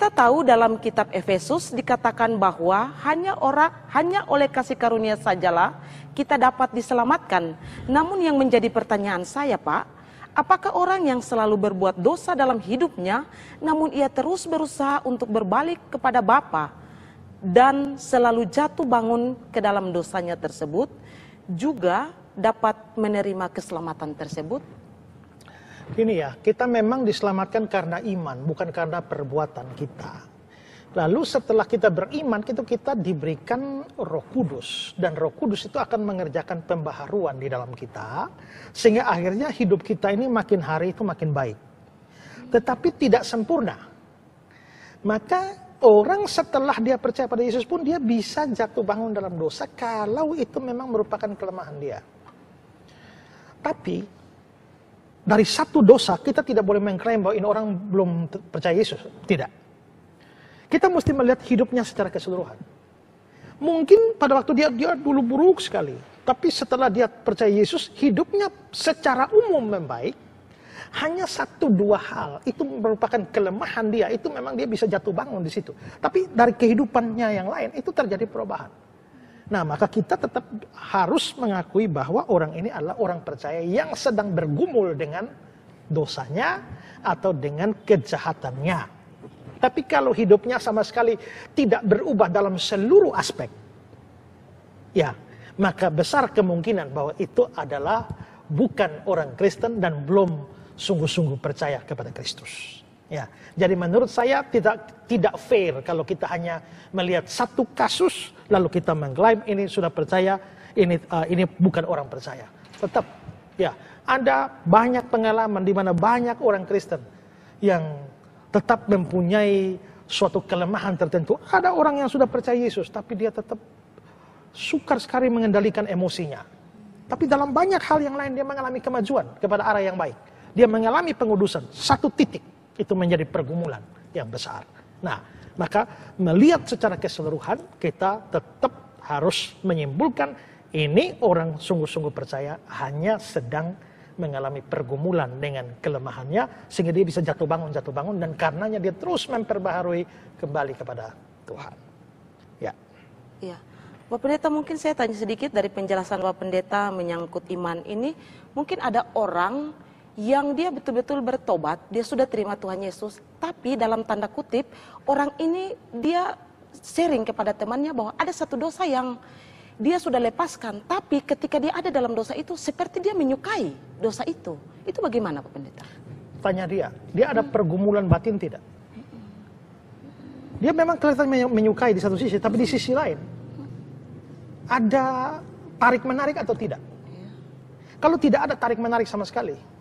Kita tahu dalam kitab Efesus dikatakan bahwa hanya oleh kasih karunia sajalah kita dapat diselamatkan. Namun yang menjadi pertanyaan saya, Pak, apakah orang yang selalu berbuat dosa dalam hidupnya, namun ia terus berusaha untuk berbalik kepada Bapa dan selalu jatuh bangun ke dalam dosanya tersebut, juga dapat menerima keselamatan tersebut? Ini ya, kita memang diselamatkan karena iman, bukan karena perbuatan kita. Lalu setelah kita beriman, kita diberikan Roh Kudus. Dan Roh Kudus itu akan mengerjakan pembaharuan di dalam kita, sehingga akhirnya hidup kita ini makin hari itu makin baik. Tetapi tidak sempurna. Maka orang setelah dia percaya pada Yesus pun dia bisa jatuh bangun dalam dosa kalau itu memang merupakan kelemahan dia. Tapi dari satu dosa kita tidak boleh mengklaim bahwa ini orang belum percaya Yesus. Tidak. Kita mesti melihat hidupnya secara keseluruhan. Mungkin pada waktu dia dulu buruk sekali. Tapi setelah dia percaya Yesus, hidupnya secara umum membaik. Hanya satu dua hal itu merupakan kelemahan dia. Itu memang dia bisa jatuh bangun di situ. Tapi dari kehidupannya yang lain itu terjadi perubahan. Nah, maka kita tetap harus mengakui bahwa orang ini adalah orang percaya yang sedang bergumul dengan dosanya atau dengan kejahatannya. Tapi kalau hidupnya sama sekali tidak berubah dalam seluruh aspek, ya, maka besar kemungkinan bahwa itu adalah bukan orang Kristen dan belum sungguh-sungguh percaya kepada Kristus. Ya, jadi menurut saya tidak fair kalau kita hanya melihat satu kasus lalu kita mengklaim ini sudah percaya, ini bukan orang percaya. Tetap, ya, ada banyak pengalaman di mana banyak orang Kristen yang tetap mempunyai suatu kelemahan tertentu. Ada orang yang sudah percaya Yesus, tapi dia tetap sukar sekali mengendalikan emosinya. Tapi dalam banyak hal yang lain dia mengalami kemajuan kepada arah yang baik. Dia mengalami pengudusan, satu titik. Itu menjadi pergumulan yang besar. Nah, maka melihat secara keseluruhan, kita tetap harus menyimpulkan ini orang sungguh-sungguh percaya hanya sedang mengalami pergumulan dengan kelemahannya, sehingga dia bisa jatuh bangun, dan karenanya dia terus memperbaharui kembali kepada Tuhan. Ya. Ya. Bapak Pendeta, mungkin saya tanya sedikit dari penjelasan Bapak Pendeta menyangkut iman ini. Mungkin ada orang yang dia betul-betul bertobat, dia sudah terima Tuhan Yesus, tapi dalam tanda kutip, orang ini dia sharing kepada temannya bahwa ada satu dosa yang dia sudah lepaskan, tapi ketika dia ada dalam dosa itu, seperti dia menyukai dosa itu. Itu bagaimana Pak Pendeta? Tanya dia ada pergumulan batin tidak? Dia memang kelihatan menyukai di satu sisi, tapi di sisi lain, ada tarik-menarik atau tidak? Kalau tidak ada tarik-menarik sama sekali,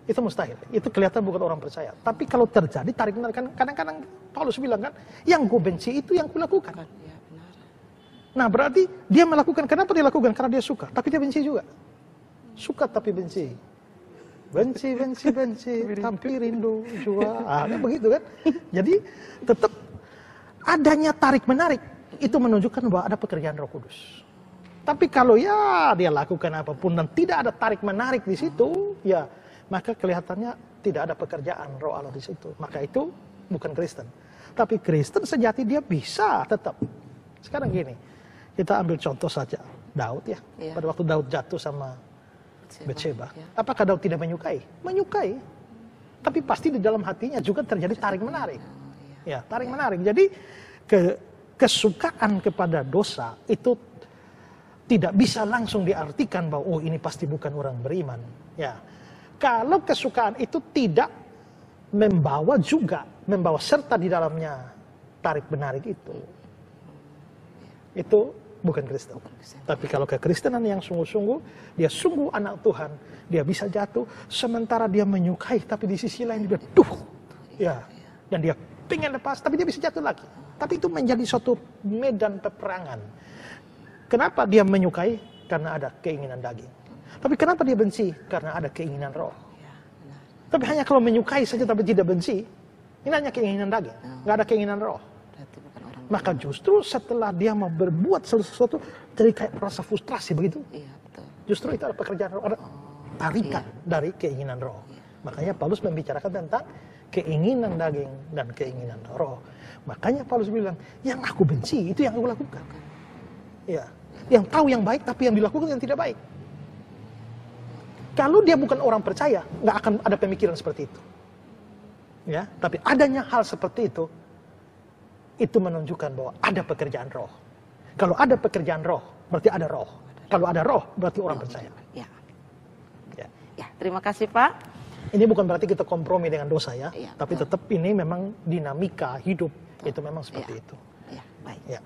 itu mustahil. Itu kelihatan bukan orang percaya. Tapi kalau terjadi tarik menarik, kadang-kadang Paulus bilang kan, yang gue benci itu yang kulakukan. Ya, benar. Nah, berarti dia melakukan, kenapa dia lakukan? Karena dia suka, tapi dia benci juga. Suka tapi benci. Benci, tapi rindu juga. Begitu kan? Jadi tetap adanya tarik menarik itu menunjukkan bahwa ada pekerjaan Roh Kudus. Tapi kalau ya dia lakukan apapun dan tidak ada tarik menarik di situ, ya maka kelihatannya tidak ada pekerjaan Roh Allah di situ. Maka itu bukan Kristen. Tapi Kristen sejati dia bisa tetap. Sekarang gini, kita ambil contoh saja Daud ya. Pada waktu Daud jatuh sama Batsheba, apakah Daud tidak menyukai? Menyukai. Tapi pasti di dalam hatinya juga terjadi tarik menarik. Ya, tarik menarik. Jadi kesukaan kepada dosa itu tidak bisa langsung diartikan bahwa oh ini pasti bukan orang beriman. Ya. Kalau kesukaan itu tidak membawa serta di dalamnya tarik menarik itu bukan Kristen. Tapi kalau kekristenan yang sungguh-sungguh, dia sungguh anak Tuhan, dia bisa jatuh sementara dia menyukai, tapi di sisi lain dia dan dia pengen lepas, tapi dia bisa jatuh lagi. Tapi itu menjadi suatu medan peperangan. Kenapa dia menyukai? Karena ada keinginan daging. Tapi kenapa dia benci? Karena ada keinginan roh. Tapi hanya kalau menyukai saja tapi tidak benci, ini hanya keinginan daging, nggak ada keinginan roh. Maka justru setelah dia mau berbuat sesuatu, jadi kayak rasa frustrasi begitu. Justru itu ada pekerjaan roh, ada tarikan dari keinginan roh. Makanya Paulus membicarakan tentang keinginan daging dan keinginan roh. Makanya Paulus bilang, yang aku benci itu yang aku lakukan. Ya, yang tahu yang baik tapi yang dilakukan yang tidak baik. Kalau dia bukan orang percaya, nggak akan ada pemikiran seperti itu. Ya, tapi adanya hal seperti itu menunjukkan bahwa ada pekerjaan roh. Kalau ada pekerjaan roh, berarti ada roh. Kalau ada roh, berarti orang percaya. Ya. Ya. Ya, terima kasih Pak. Ini bukan berarti kita kompromi dengan dosa ya, Ya, tapi tetap ini memang dinamika hidup itu memang seperti itu. Ya, baik. Ya.